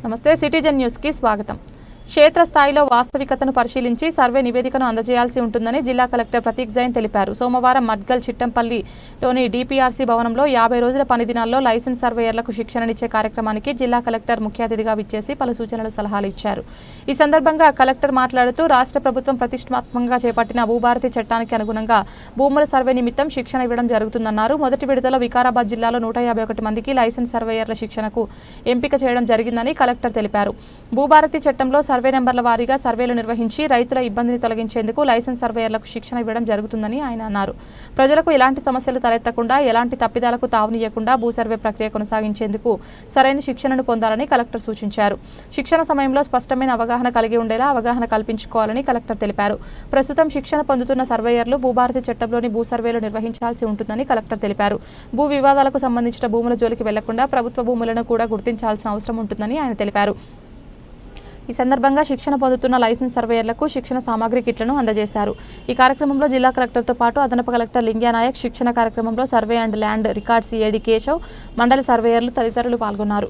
నమస్తే citizen news కి స్వాగతం. క్షేత్రస్థాయిలో వాస్తవికతను పరిశీలించి సర్వే నివేదికను అందజేయాల్సి ఉంటుందని జిల్లా కలెక్టర్ ప్రతీక్ జైన్ తెలిపారు. సోమవారం మడ్గల్ చిట్టంపల్లిలోని డిపిఆర్సీ భవనంలో 50 రోజుల పని దినాల్లో లైసెన్స్ సర్వేయర్లకు శిక్షణనిచ్చే కార్యక్రమానికి జిల్లా కలెక్టర్ ముఖ్య అతిథిగా విచ్చేసి పలు సూచనలు సలహాలు ఇచ్చారు. ఈ సందర్భంగా కలెక్టర్ మాట్లాడుతూ రాష్ట్ర ప్రభుత్వం ప్రతిష్టాత్మకంగా చేపట్టిన భూభారతి చట్టానికి అనుగుణంగా భూముల సర్వే నిమిత్తం శిక్షణ ఇవ్వడం జరుగుతుందన్నారు. మొదటి విడతలో వికారాబాద్ జిల్లాలో 151 మందికి లైసెన్స్ సర్వేయర్ల శిక్షణకు ఎంపిక చేయడం జరిగిందని కలెక్టర్ తెలిపారు. భూభారతి చట్టంలో సర్వే నెంబర్ల వారీగా సర్వేలు నిర్వహించి రైతుల ఇబ్బందిని తొలగించేందుకు లైసెన్స్ సర్వేయర్లకు శిక్షణ ఇవ్వడం జరుగుతుందని ఆయన అన్నారు. ప్రజలకు ఎలాంటి సమస్యలు తలెత్తకుండా ఎలాంటి తప్పిదాలకు తావునీయకుండా భూ సర్వే ప్రక్రియ కొనసాగించేందుకు సరైన శిక్షణను పొందాలని కలెక్టర్ సూచించారు. శిక్షణ సమయంలో స్పష్టమైన అవగాహన కలిగి ఉండేలా అవగాహన కల్పించుకోవాలని కలెక్టర్ తెలిపారు. ప్రస్తుతం శిక్షణ పొందుతున్న సర్వేయర్లు భూభారతి చట్టంలోని భూ సర్వేలు నిర్వహించాల్సి ఉంటుందని కలెక్టర్ తెలిపారు. భూ వివాదాలకు సంబంధించిన భూముల జోలికి వెళ్లకుండా ప్రభుత్వ భూములను కూడా గుర్తించాల్సిన అవసరం ఉంటుందని ఆయన తెలిపారు. ఈ సందర్భంగా శిక్షణ పొందుతున్న లైసెన్స్ సర్వేయర్లకు శిక్షణ సామాగ్రి కిట్లను అందజేశారు. ఈ కార్యక్రమంలో జిల్లా కలెక్టర్తో పాటు అదనపు కలెక్టర్ లింగ్యానాయక్, శిక్షణ కార్యక్రమంలో survey and land records AD Keshav, మండలి సర్వేయర్లు తదితరులు పాల్గొన్నారు.